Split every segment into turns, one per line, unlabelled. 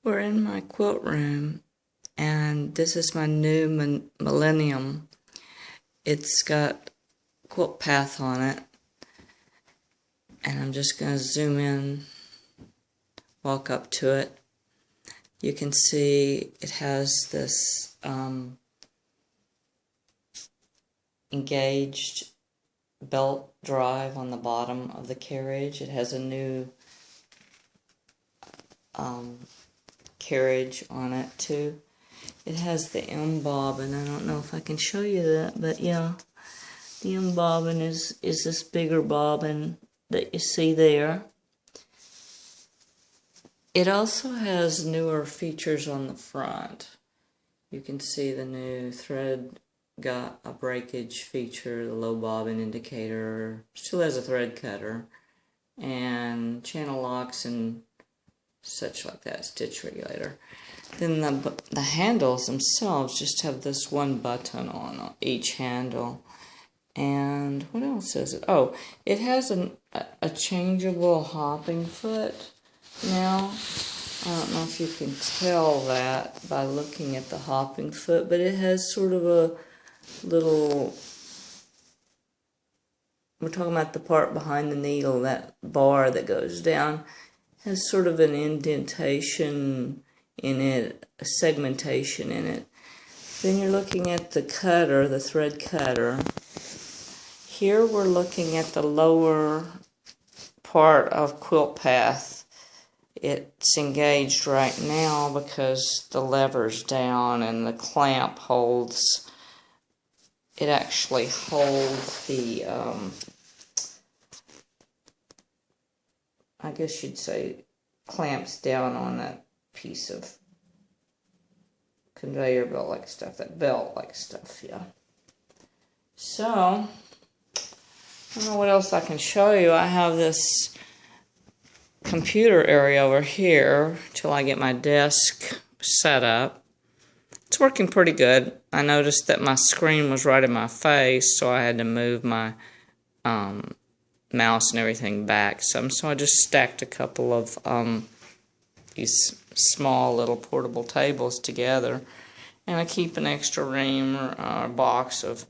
We're in my quilt room, and this is my new Millennium. It's got quilt path on it, and I'm just going to zoom in, walk up to it. You can see it has this engaged belt drive on the bottom of the carriage. It has a new carriage on it too. It has the M bobbin. I don't know if I can show you that, but yeah, the M bobbin is this bigger bobbin that you see there. It also has newer features on the front. You can see the new thread got a breakage feature, the low bobbin indicator, still has a thread cutter, and channel locks and such like that, stitch regulator. Then the handles themselves just have this one button on each handle. And what else is it? Oh, it has a changeable hopping foot now. I don't know if you can tell that by looking at the hopping foot, but it has sort of a little, we're talking about the part behind the needle, that bar that goes down, has sort of an indentation in it, a segmentation in it. Then you're looking at the cutter, the thread cutter. Here we're looking at the lower part of quilt path. It's engaged right now because the lever's down and the clamp holds, it actually holds the, I guess you'd say, clamps down on that piece of conveyor belt like stuff, that belt like stuff, yeah. So, I don't know what else I can show you. I have this computer area over here till I get my desk set up. It's working pretty good. I noticed that my screen was right in my face, so I had to move my mouse and everything back some. So I just stacked a couple of these small little portable tables together, and I keep an extra ream or box of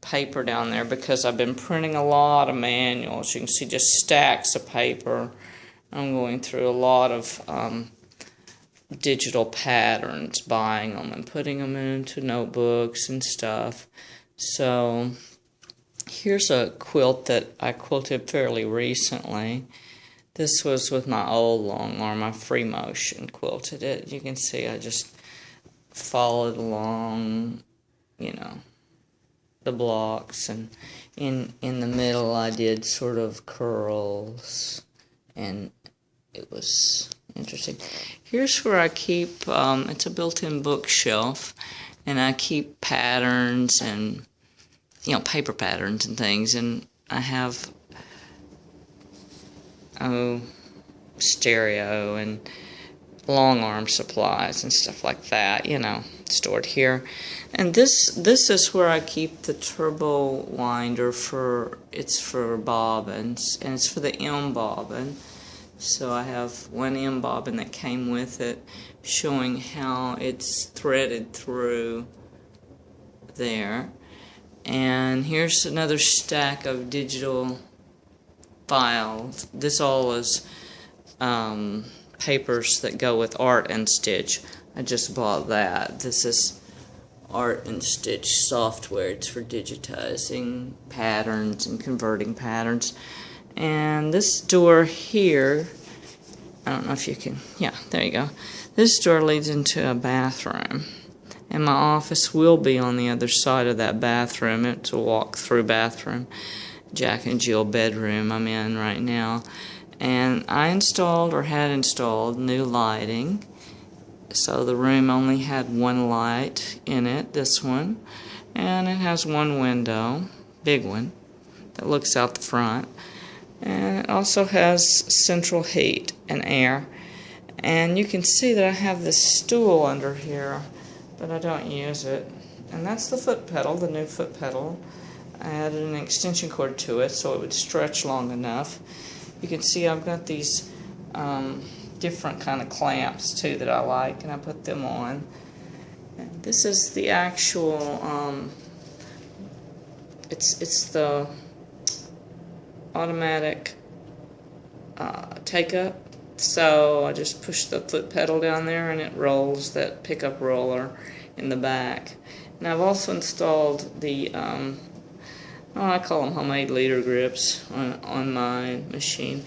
paper down there because I've been printing a lot of manuals. You can see just stacks of paper. I'm going through a lot of digital patterns, buying them and putting them into notebooks and stuff. So here's a quilt that I quilted fairly recently. This was with my old Longarm, my free motion quilted it. You can see I just followed along, you know, the blocks, and in the middle I did sort of curls, and it was interesting. Here's where I keep, it's a built-in bookshelf, and I keep patterns and, you know, paper patterns and things, and I have stereo and Longarm supplies and stuff like that, you know, stored here. And this is where I keep the turbo winder for, it's for bobbins, and it's for the M bobbin. So I have one M bobbin that came with it, showing how it's threaded through there. And here's another stack of digital files. This all is papers that go with Art and Stitch. I just bought that. This is Art and Stitch software. It's for digitizing patterns and converting patterns. And this door here, I don't know if you can, yeah, there you go. This door leads into a bathroom, and my office will be on the other side of that bathroom. It's a walk-through bathroom. Jack and Jill bedroom I'm in right now. And I installed, or had installed, new lighting. So the room only had one light in it, this one. And it has one window, big one, that looks out the front. And it also has central heat and air. And you can see that I have this stool under here, but I don't use it. And that's the foot pedal, the new foot pedal. I added an extension cord to it so it would stretch long enough. You can see I've got these different kind of clamps too that I like, and I put them on. And this is the actual, it's the automatic take up. So I just push the foot pedal down there and it rolls that pickup roller in the back. And I've also installed the, I call them homemade leader grips on my machine.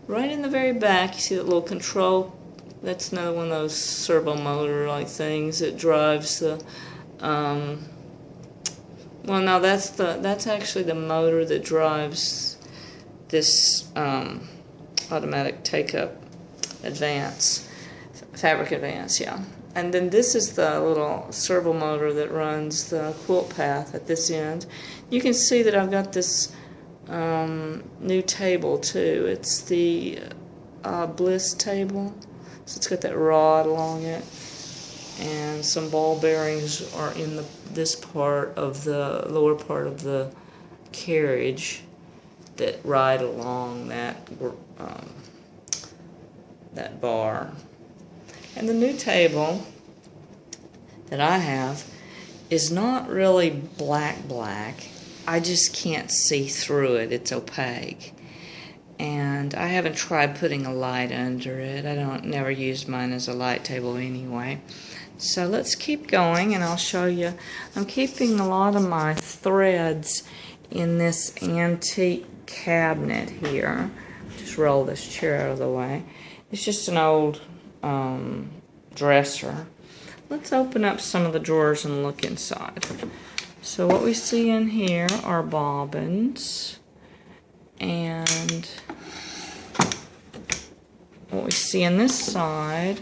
Right in the very back, you see that little control? That's another one of those servo motor like things that drives the, well, no, that's actually the motor that drives this automatic take-up fabric advance, yeah. And then this is the little servo motor that runs the quilt path at this end. You can see that I've got this new table too. It's the Bliss table. So it's got that rod along it. And some ball bearings are in this part of the lower part of the carriage that ride along that bar. And the new table that I have is not really black. I just can't see through it. It's opaque. And I haven't tried putting a light under it. Never used mine as a light table anyway. So let's keep going and I'll show you. I'm keeping a lot of my threads in this antique cabinet here. Just roll this chair out of the way. It's just an old dresser. Let's open up some of the drawers and look inside. So what we see in here are bobbins, and what we see on this side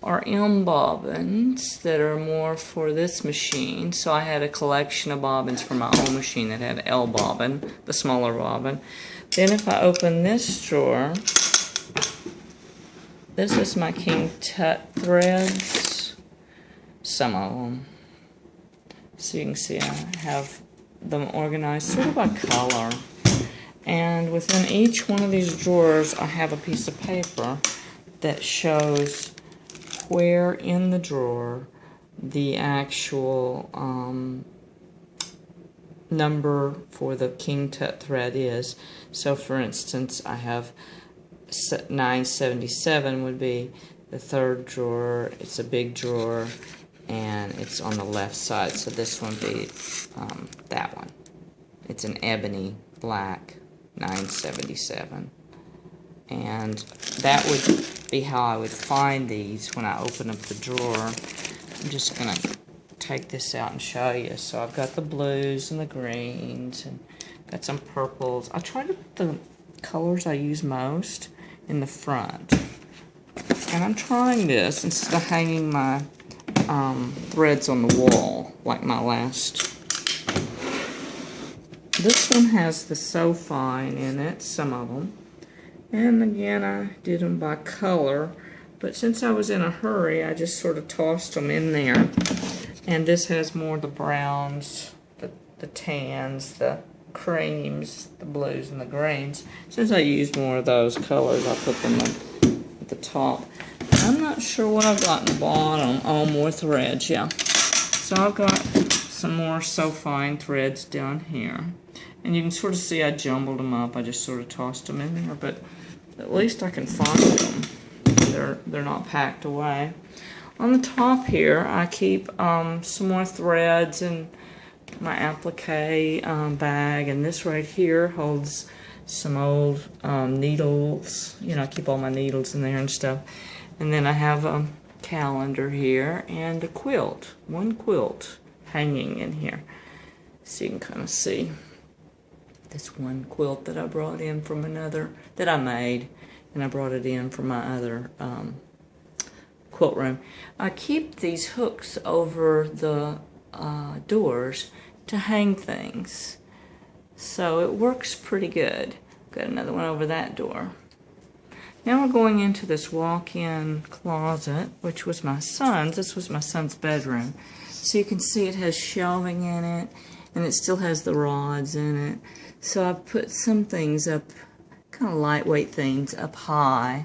are M bobbins that are more for this machine. So I had a collection of bobbins for my own machine that had L bobbin, the smaller bobbin. Then if I open this drawer, this is my King Tut threads, some of them. So you can see I have them organized sort of by color. And within each one of these drawers I have a piece of paper that shows where in the drawer the actual number for the King Tut thread is. So for instance, I have 977 would be the third drawer. It's a big drawer and it's on the left side, so this one would be that one. It's an ebony black 977, and that would be how I would find these when I open up the drawer. I'm just gonna take this out and show you. So I've got the blues and the greens and got some purples. I try to put the colors I use most in the front, and I'm trying this instead of hanging my threads on the wall like my last. This one has the so fine in it, some of them, and again I did them by color, but since I was in a hurry I just sort of tossed them in there. And this has more of the browns, the tans, the creams, the blues, and the greens. Since I used more of those colors, I put them at the top. I'm not sure what I've got in the bottom. Oh, more threads, yeah. So I've got some more so fine threads down here. And you can sort of see I jumbled them up. I just sort of tossed them in there, but at least I can find them. They're not packed away. On the top here, I keep some more threads and my applique bag, and this right here holds some old needles. You know, I keep all my needles in there and stuff. And then I have a calendar here and a quilt, one quilt hanging in here. So you can kind of see this one quilt that I brought in from another, that I made, and I brought it in from my other quilt room. I keep these hooks over the doors to hang things, so it works pretty good. Got another one over that door. Now we're going into this walk-in closet, which was my son's. This was my son's bedroom. So you can see it has shelving in it, and it still has the rods in it. So I've put some things up, kind of lightweight things, up high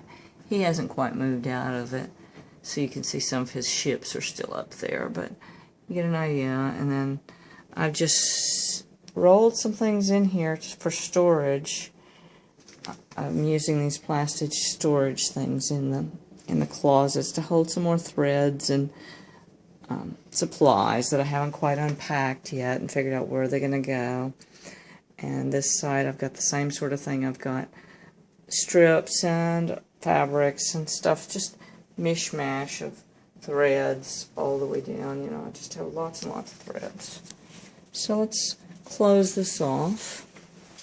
He hasn't quite moved out of it, so you can see some of his ships are still up there, but you get an idea. And then I've just rolled some things in here for storage. I'm using these plastic storage things in the closets to hold some more threads and supplies that I haven't quite unpacked yet and figured out where they're going to go. And this side I've got the same sort of thing. I've got strips and fabrics and stuff, just mishmash of threads all the way down. You know, I just have lots and lots of threads. So let's close this off.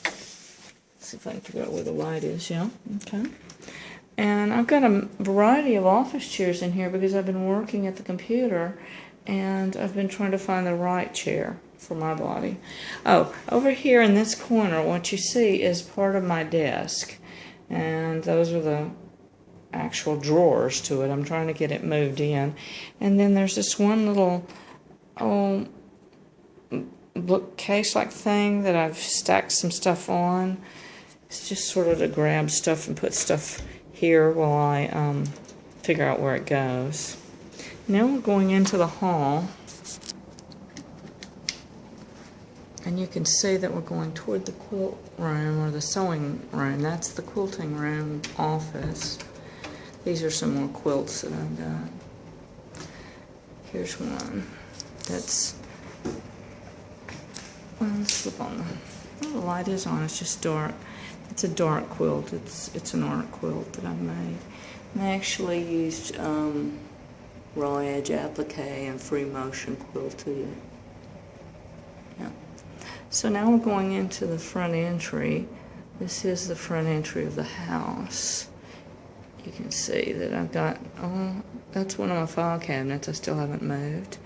Let's see if I can figure out where the light is. Yeah, okay. And I've got a variety of office chairs in here because I've been working at the computer and I've been trying to find the right chair for my body. Oh, over here in this corner, what you see is part of my desk. And those are the actual drawers to it. I'm trying to get it moved in. And then there's this one little bookcase-like thing that I've stacked some stuff on. It's just sort of to grab stuff and put stuff here while I figure out where it goes. Now we're going into the hall, and you can see that we're going toward the quilt room or the sewing room. That's the quilting room office. These are some more quilts that I've got. Here's one that's, well, let's flip on the light is on. It's just dark. It's a dark quilt. It's an art quilt that I've made. And I actually used raw edge applique and free motion quilted. Yeah. So now we're going into the front entry. This is the front entry of the house. You can see that I've got, that's one of my file cabinets I still haven't moved.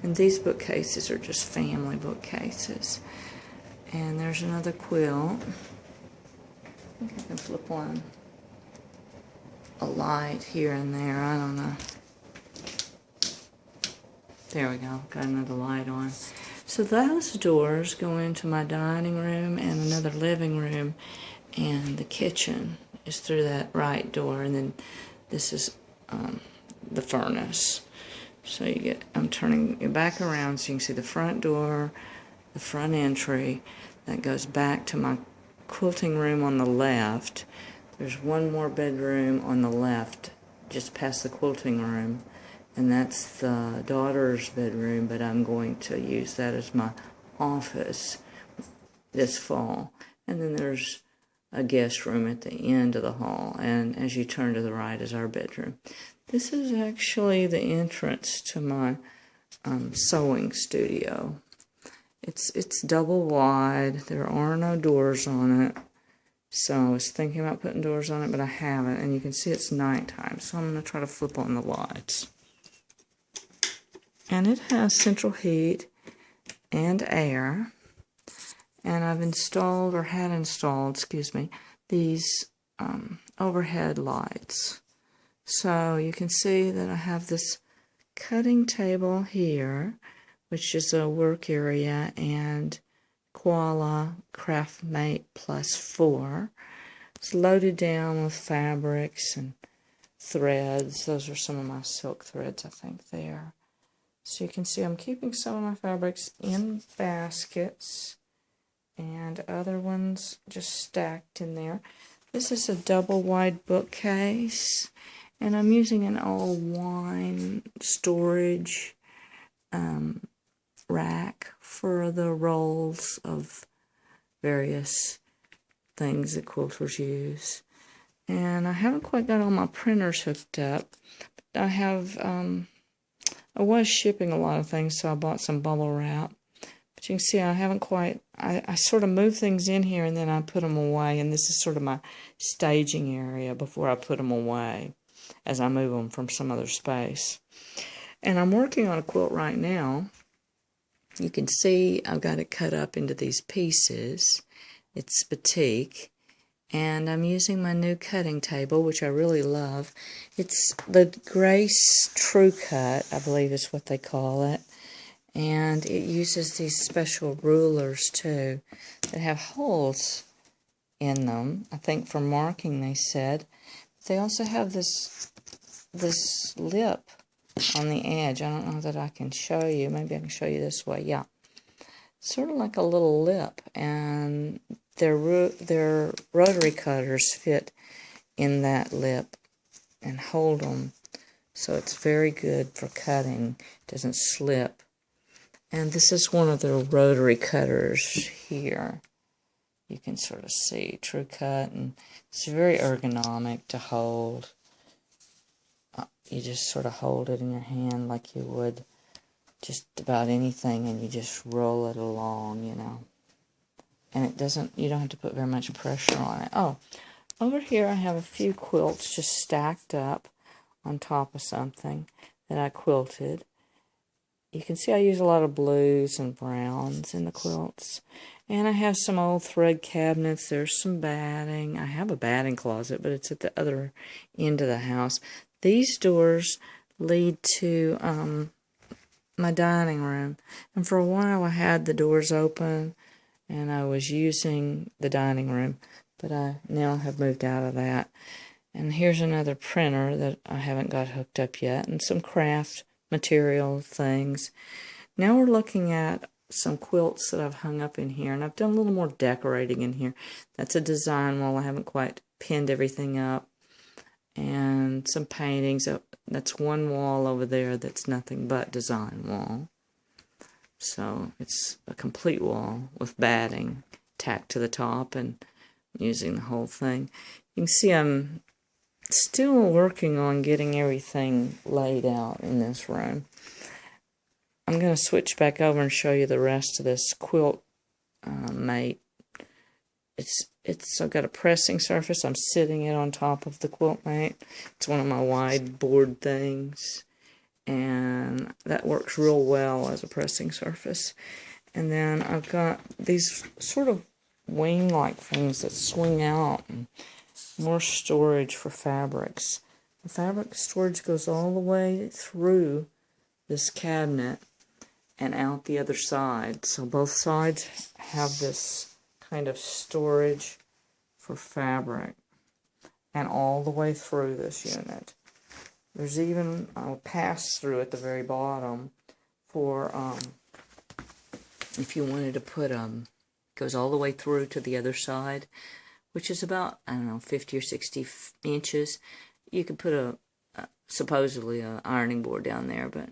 And these bookcases are just family bookcases. And there's another quilt. I think I can flip on a light here and there. I don't know. There we go. Got another light on. So those doors go into my dining room and another living room, and the kitchen is through that right door, and then this is the furnace. So you get, I'm turning it back around so you can see the front door, the front entry. That goes back to my quilting room on the left. There's one more bedroom on the left, just past the quilting room, and that's the daughter's bedroom, but I'm going to use that as my office this fall. And then there's a guest room at the end of the hall, and as you turn to the right is our bedroom. This is actually the entrance to my sewing studio. It's double wide. There are no doors on it. So I was thinking about putting doors on it, but I haven't. And you can see it's nighttime, so I'm going to try to flip on the lights. And it has central heat and air. And I've installed, or had installed, excuse me, these overhead lights. So you can see that I have this cutting table here, which is a work area, and Koala Craft Mate Plus 4. It's loaded down with fabrics and threads. Those are some of my silk threads, I think, there. So you can see I'm keeping some of my fabrics in baskets and other ones just stacked in there. This is a double wide bookcase, and I'm using an old wine storage rack for the rolls of various things that quilters use. And I haven't quite got all my printers hooked up. I have, I was shipping a lot of things, so I bought some bubble wrap. But you can see I haven't quite, I sort of move things in here and then I put them away, and this is sort of my staging area before I put them away as I move them from some other space. And I'm working on a quilt right now. You can see I've got it cut up into these pieces. It's batik, and I'm using my new cutting table, which I really love. It's the Grace True Cut, I believe is what they call it, and it uses these special rulers too that have holes in them, I think for marking, they said. they also have this lip on the edge. I don't know that I can show you. Maybe I can show you this way. Yeah. Sort of like a little lip, and their rotary cutters fit in that lip and hold them, so it's very good for cutting. It doesn't slip. And this is one of the rotary cutters here. You can sort of see True Cut, and it's very ergonomic to hold. You just sort of hold it in your hand like you would just about anything, and you just roll it along, you know. And it doesn't, you don't have to put very much pressure on it. Oh, over here I have a few quilts just stacked up on top of something that I quilted. You can see I use a lot of blues and browns in the quilts. And I have some old thread cabinets. There's some batting. I have a batting closet, but it's at the other end of the house. These doors lead to my dining room. And for a while I had the doors open and I was using the dining room, but I now have moved out of that. And here's another printer that I haven't got hooked up yet, and some craft material things. Now we're looking at some quilts that I've hung up in here, and I've done a little more decorating in here. That's a design wall. I haven't quite pinned everything up. And some paintings. That's one wall over there that's nothing but design wall. So it's a complete wall with batting tacked to the top and using the whole thing. You can see I'm still working on getting everything laid out in this room. I'm going to switch back over and show you the rest of this quilt mate. I've got a pressing surface. I'm sitting it on top of the quilt mate. It's one of my wide board things, and that works real well as a pressing surface. And then I've got these sort of wing-like things that swing out, and more storage for fabrics. The fabric storage goes all the way through this cabinet and out the other side. So both sides have this kind of storage for fabric, and all the way through this unit. There's even a pass-through at the very bottom for if you wanted to put goes all the way through to the other side, which is about, I don't know, 50 or 60 inches. You could put supposedly a ironing board down there, but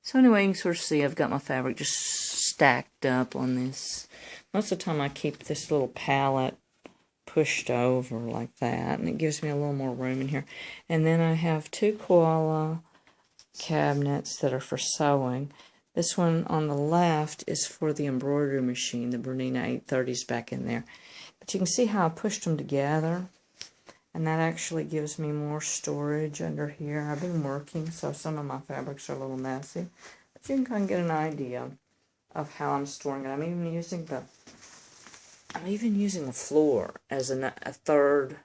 so anyway, you can sort of see I've got my fabric just stacked up on this. Most of the time I keep this little palette pushed over like that, and it gives me a little more room in here. And then I have two koala cabinets that are for sewing. This one on the left is for the embroidery machine. The Bernina 830 is back in there. But you can see how I pushed them together, and that actually gives me more storage under here. I've been working, so some of my fabrics are a little messy, but you can kind of get an idea of how I'm storing it. I'm even using the floor as a third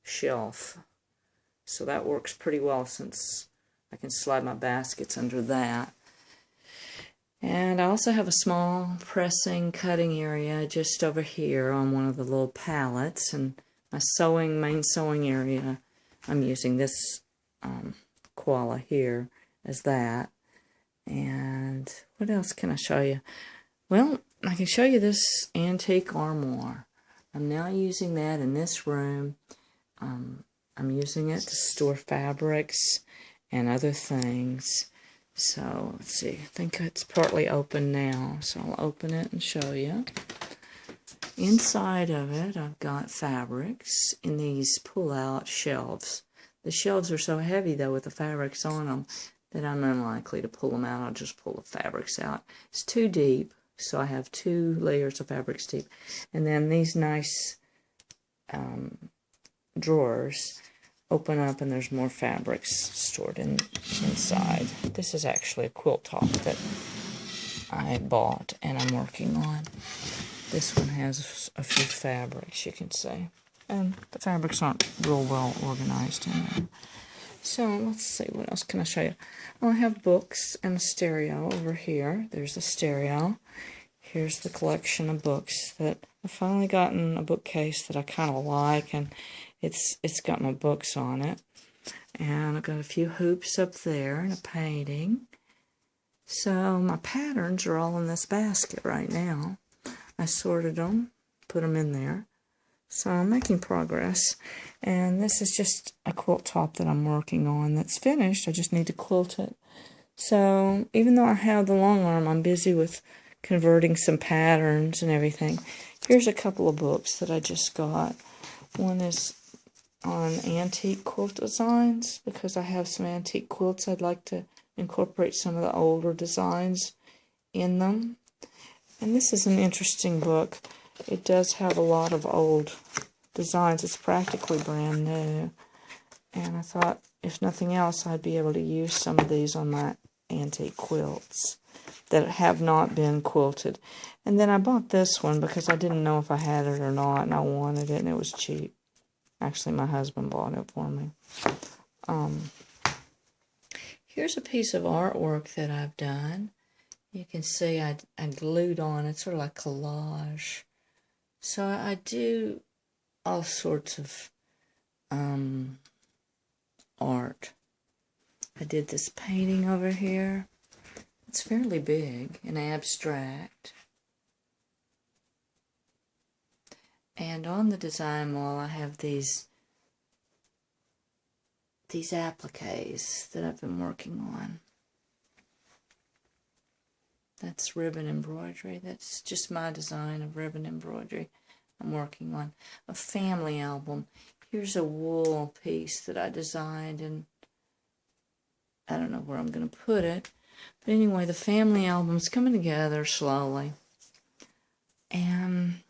shelf, so that works pretty well since I can slide my baskets under that. And I also have a small pressing cutting area just over here on one of the little pallets, and my main sewing area, I'm using this koala here as that. And what else can I show you? Well, I can show you this antique armoire. I'm now using that in this room. I'm using it to store fabrics and other things. So, let's see, I think it's partly open now, so I'll open it and show you. Inside of it, I've got fabrics in these pull-out shelves. The shelves are so heavy, though, with the fabrics on them, that I'm unlikely to pull them out. I'll just pull the fabrics out. It's too deep, so I have 2 layers of fabrics deep. And then these nice drawers open up, and there's more fabrics stored inside. This is actually a quilt top that I bought and I'm working on. This one has a few fabrics, you can see. And the fabrics aren't real well organized in there. So, let's see, what else can I show you? Oh, I have books and a stereo over here. There's the stereo. Here's the collection of books that I've finally gotten a bookcase that I kind of like, and It's got my books on it. And I've got a few hoops up there and a painting. So my patterns are all in this basket right now. I sorted them, put them in there. So I'm making progress. And this is just a quilt top that I'm working on that's finished. I just need to quilt it. So even though I have the long arm, I'm busy with converting some patterns and everything. Here's a couple of books that I just got. One is on antique quilt designs, because I have some antique quilts. I'd like to incorporate some of the older designs in them. And this is an interesting book. It does have a lot of old designs. It's practically brand new. And I thought, if nothing else, I'd be able to use some of these on my antique quilts that have not been quilted. And then I bought this one because I didn't know if I had it or not, and I wanted it, and it was cheap. Actually, my husband bought it for me. Here's a piece of artwork that I've done. You can see I glued on. It's sort of like collage. So I do all sorts of art. I did this painting over here. It's fairly big and abstract. And on the design wall, I have these appliques that I've been working on. That's ribbon embroidery. That's just my design of ribbon embroidery I'm working on. A family album. Here's a wool piece that I designed, and I don't know where I'm going to put it. But anyway, the family album's coming together slowly. And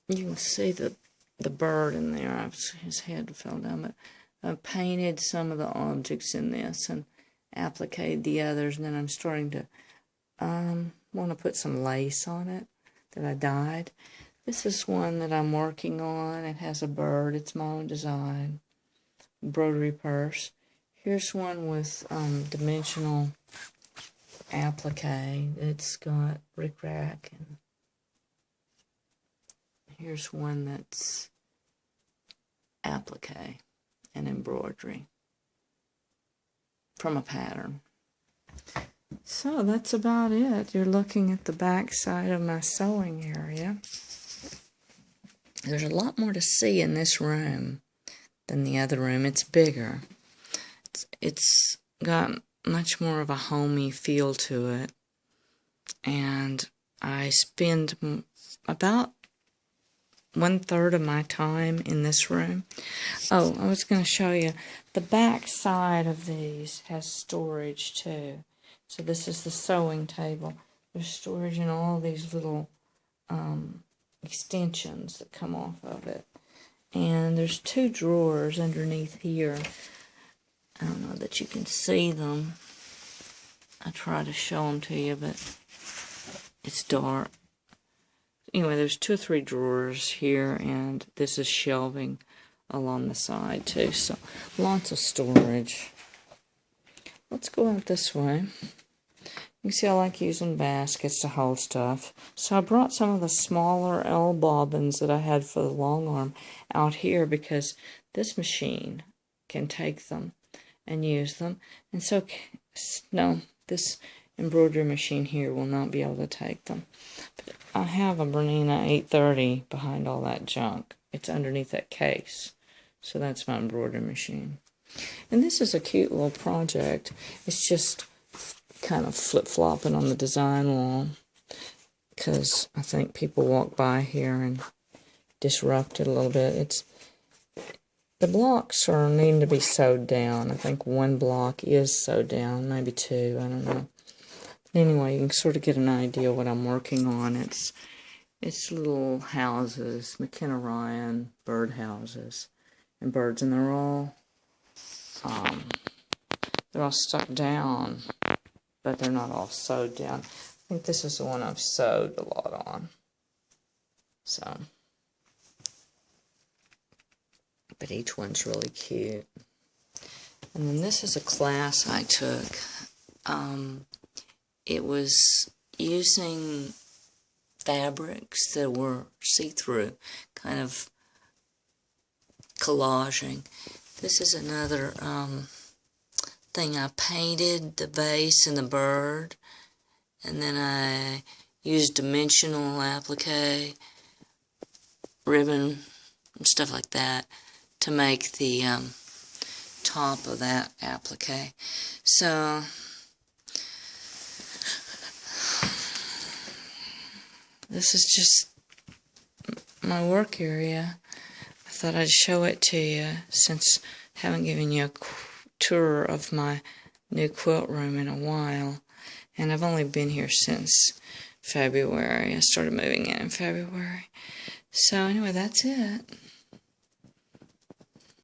you can see the bird in there. His head fell down, but I painted some of the objects in this and appliqued the others, and then I'm starting to want to put some lace on it that I dyed. This is one that I'm working on. It has a bird. It's my own design. Embroidery purse. Here's one with dimensional applique. It's got rickrack, and here's one that's applique and embroidery from a pattern. So that's about it. You're looking at the back side of my sewing area. There's a lot more to see in this room than the other room. It's bigger. It's got much more of a homey feel to it. And I spend about 1/3 of my time in this room. Oh, I was going to show you. The back side of these has storage too. So this is the sewing table. There's storage in all these little extensions that come off of it. And there's 2 drawers underneath here. I don't know that you can see them. I try to show them to you, but it's dark. Anyway, there's 2 or 3 drawers here, and this is shelving along the side too. So lots of storage. Let's go out this way. You can see I like using baskets to hold stuff. So I brought some of the smaller L bobbins that I had for the long arm out here, because this machine can take them and use them. And so, no, this embroidery machine here will not be able to take them. But I have a Bernina 830 behind all that junk. It's underneath that case. So that's my embroidery machine. And this is a cute little project. It's just kind of flip-flopping on the design wall, because I think people walk by here and disrupt it a little bit. The blocks are needing to be sewed down. I think 1 block is sewed down, maybe 2, I don't know. But anyway, you can sort of get an idea what I'm working on. It's little houses, McKenna Ryan bird houses, and birds, and they're all stuck down, but they're not all sewed down. I think this is the one I've sewed a lot on. So, but each one's really cute. And then this is a class I took. It was using fabrics that were see-through, kind of collaging. This is another thing. I painted the vase and the bird, and then I used dimensional applique, ribbon, and stuff like that to make the top of that applique. So this is just my work area. I thought I'd show it to you since I haven't given you a tour of my new quilt room in a while. And I've only been here since February. I started moving in February. So anyway, that's it.